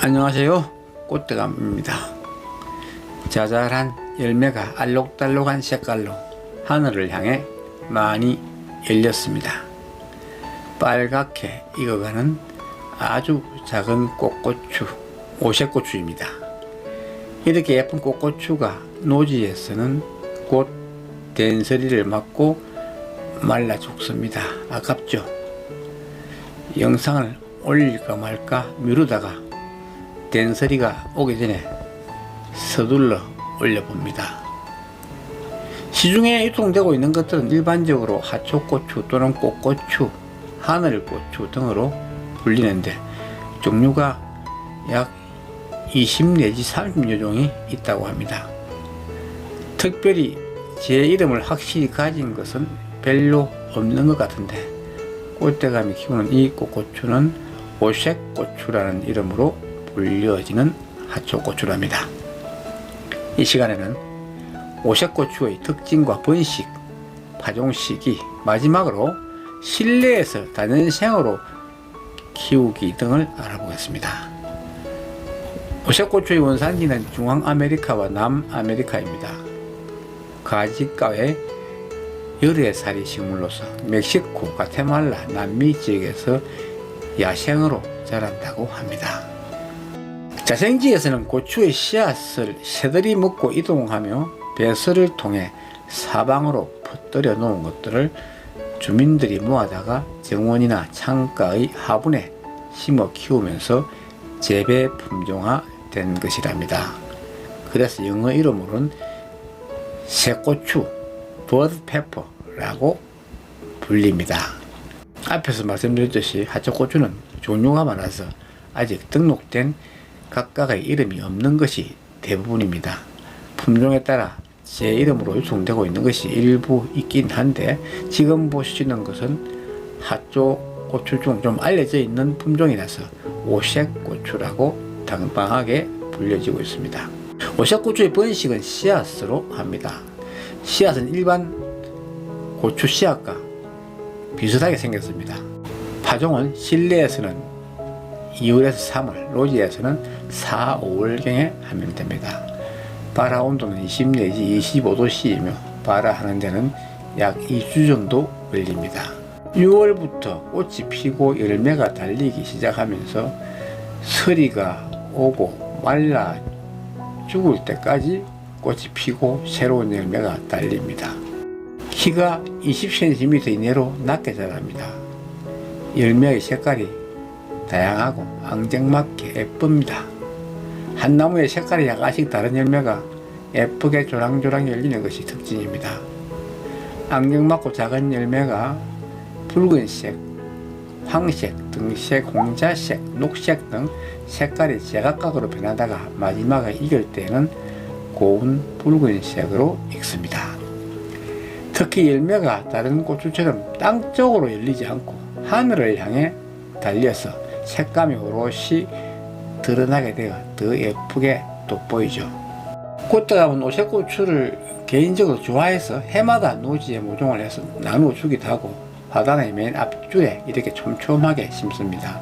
안녕하세요, 꽃대감입니다. 자잘한 열매가 알록달록한 색깔로 하늘을 향해 많이 열렸습니다. 빨갛게 익어가는 아주 작은 꽃고추, 오색고추입니다. 이렇게 예쁜 꽃고추가 노지에서는 곧 된서리를 맞고 말라 죽습니다. 아깝죠? 영상을 올릴까 말까 미루다가 된서리가 오기 전에 서둘러 올려봅니다. 시중에 유통되고 있는 것들은 일반적으로 하초고추 또는 꽃고추, 하늘고추 등으로 불리는데 종류가 약 20 내지 30여 종이 있다고 합니다. 특별히 제 이름을 확실히 가진 것은 별로 없는 것 같은데 꽃대감이 키우는 이 꽃고추는 오색고추라는 이름으로 불려지는 하초고추랍니다. 이 시간에는 오색고추의 특징과 번식, 파종 시기, 마지막으로 실내에서 다년생으로 키우기 등을 알아보겠습니다. 오색고추의 원산지는 중앙아메리카와 남아메리카입니다. 가지가의 열애살이 식물로서 멕시코, 과테말라, 남미 지역에서 야생으로 자란다고 합니다. 자생지에서는 고추의 씨앗을 새들이 먹고 이동하며 배설을 통해 사방으로 퍼뜨려 놓은 것들을 주민들이 모아다가 정원이나 창가의 화분에 심어 키우면서 재배 품종화된 것이랍니다. 그래서 영어 이름으로는 새고추, 버드페퍼라고 불립니다. 앞에서 말씀드렸듯이 하초고추는 종류가 많아서 아직 등록된 각각의 이름이 없는 것이 대부분입니다. 품종에 따라 제 이름으로 유통되고 있는 것이 일부 있긴 한데 지금 보시는 것은 하초고추 중 좀 알려져 있는 품종이라서 오색고추라고 당당하게 불려지고 있습니다. 오색고추의 번식은 씨앗으로 합니다. 씨앗은 일반 고추 씨앗과 비슷하게 생겼습니다. 파종은 실내에서는 2월에서 3월, 노지에서는 4, 5월경에 하면 됩니다. 발화 온도는 20 내지 25도씨이며 발화하는 데는 약 2주 정도 걸립니다. 6월부터 꽃이 피고 열매가 달리기 시작하면서 서리가 오고 말라 죽을 때까지 꽃이 피고 새로운 열매가 달립니다. 키가 20cm 이내로 낮게 자랍니다. 열매의 색깔이 다양하고 앙증맞게 예쁩니다. 한 나무의 색깔이 약간씩 다른 열매가 예쁘게 조랑조랑 열리는 것이 특징입니다. 앙증맞고 작은 열매가 붉은색, 황색, 등색, 홍자색, 녹색 등 색깔이 제각각으로 변하다가 마지막에 익을 때는 고운 붉은색으로 익습니다. 특히 열매가 다른 고추처럼 땅 쪽으로 열리지 않고 하늘을 향해 달려서 색감이 오롯이 드러나게 되어 더 예쁘게 돋보이죠. 꽃대감은 오색고추를 개인적으로 좋아해서 해마다 노지에 모종을 해서 나누어 주기도 하고 화단의 맨 앞줄에 이렇게 촘촘하게 심습니다.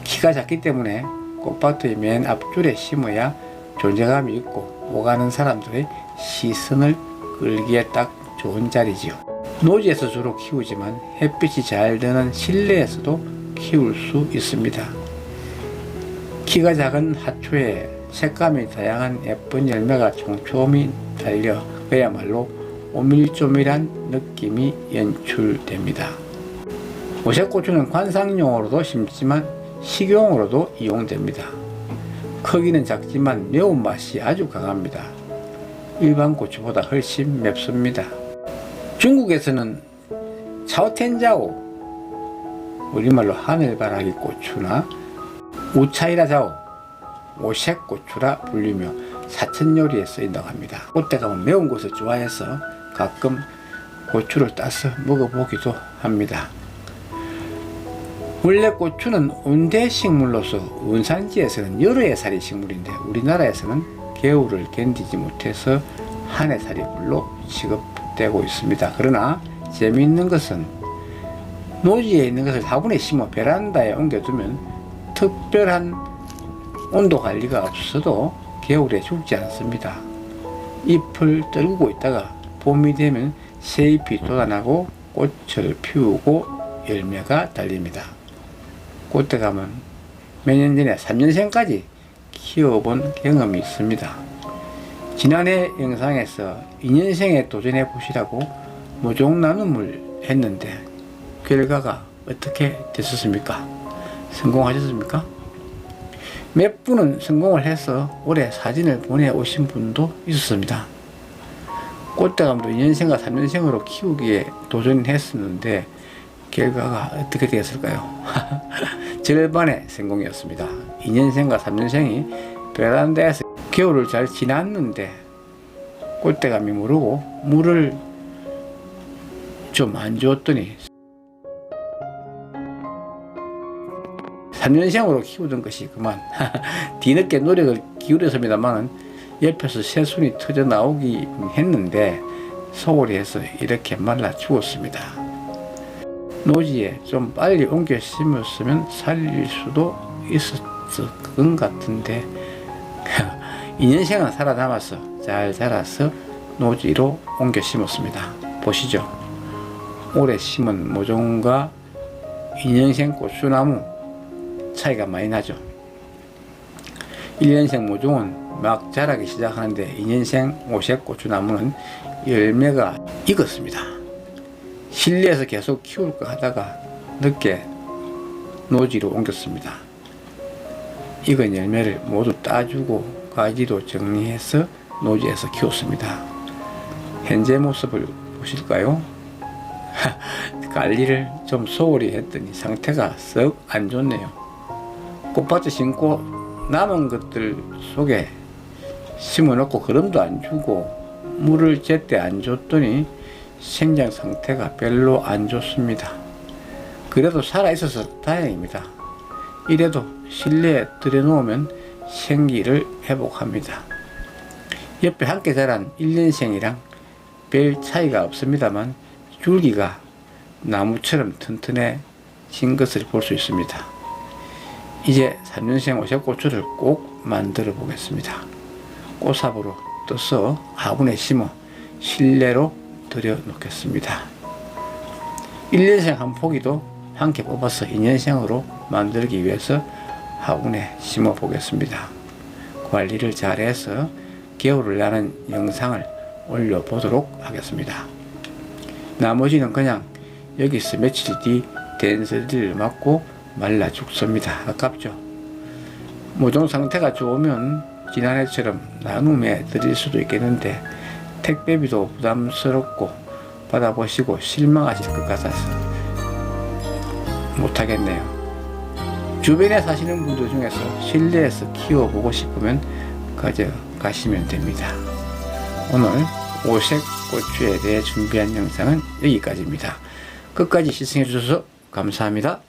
키가 작기 때문에 꽃밭의 맨 앞줄에 심어야 존재감이 있고 오가는 사람들의 시선을 끌기에 딱 좋은 자리지요. 노지에서 주로 키우지만 햇빛이 잘 드는 실내에서도 키울 수 있습니다. 키가 작은 하초에 색감이 다양한 예쁜 열매가 촘촘히 달려 그야말로 오밀조밀한 느낌이 연출됩니다. 오색고추는 관상용으로도 심지만 식용으로도 이용됩니다. 크기는 작지만 매운맛이 아주 강합니다. 일반 고추보다 훨씬 맵습니다. 중국에서는 차오텐자오, 우리말로 하늘바라기 고추나 우차이라자오, 오색고추라 불리며 사천 요리에 쓰인다고 합니다. 꽃대감은 매운 것을 좋아해서 가끔 고추를 따서 먹어보기도 합니다. 원래 고추는 온대식물로서 원산지에서는 열애살이 식물인데 우리나라에서는 겨울을 견디지 못해서 한해살이 물로 취급되고 있습니다. 그러나 재미있는 것은 노지에 있는 것을 화분에 심어 베란다에 옮겨두면 특별한 온도 관리가 없어도 겨울에 죽지 않습니다. 잎을 떨구고 있다가 봄이 되면 새 잎이 돋아나고 꽃을 피우고 열매가 달립니다. 꽃대감은 몇 년 전에 3년생까지 키워본 경험이 있습니다. 지난해 영상에서 2년생에 도전해 보시라고 모종 나눔을 했는데 결과가 어떻게 됐었습니까? 성공하셨습니까? 몇 분은 성공을 해서 올해 사진을 보내오신 분도 있었습니다. 꽃대감도 2년생과 3년생으로 키우기에 도전했었는데 결과가 어떻게 되었을까요? 절반의 성공이었습니다. 2년생과 3년생이 베란다에서 겨울을 잘 지났는데 꽃대감이 모르고 물을 좀 안 주었더니 3년생으로 키우던 것이 그만 뒤늦게 노력을 기울였습니다만 옆에서 새순이 터져 나오기 했는데 소홀히 해서 이렇게 말라 죽었습니다. 노지에 좀 빨리 옮겨 심었으면 살릴 수도 있었을 것 같은데 2년생은 살아남아서 잘 자라서 노지로 옮겨 심었습니다. 보시죠. 올해 심은 모종과 2년생 고추나무 차이가 많이 나죠. 1년생 모종은 막 자라기 시작하는데 2년생 오색 고추나무는 열매가 익었습니다. 실내에서 계속 키울까 하다가 늦게 노지로 옮겼습니다. 익은 열매를 모두 따주고 가지도 정리해서 노지에서 키웠습니다. 현재 모습을 보실까요? 관리를 좀 소홀히 했더니 상태가 썩 안 좋네요. 꽃밭에 심고 남은 것들 속에 심어놓고 거름도 안 주고 물을 제때 안 줬더니 생장 상태가 별로 안 좋습니다. 그래도 살아있어서 다행입니다. 이래도 실내에 들여놓으면 생기를 회복합니다. 옆에 함께 자란 1년생이랑 별 차이가 없습니다만 줄기가 나무처럼 튼튼해진 것을 볼 수 있습니다. 이제 3년생 오색고추를 꼭 만들어 보겠습니다. 꽃삽으로 떠서 화분에 심어 실내로 들여 놓겠습니다. 1년생 한 포기도 함께 뽑아서 2년생으로 만들기 위해서 화분에 심어 보겠습니다. 관리를 잘해서 겨울을 나는 영상을 올려보도록 하겠습니다. 나머지는 그냥 여기서 며칠 뒤 된서리를 맞고 말라 죽습니다. 아깝죠? 모종 상태가 좋으면 지난해처럼 나눔해 드릴 수도 있겠는데 택배비도 부담스럽고 받아보시고 실망하실 것 같아서 못하겠네요. 주변에 사시는 분들 중에서 실내에서 키워보고 싶으면 가져가시면 됩니다. 오늘 오색 고추에 대해 준비한 영상은 여기까지입니다. 끝까지 시청해 주셔서 감사합니다.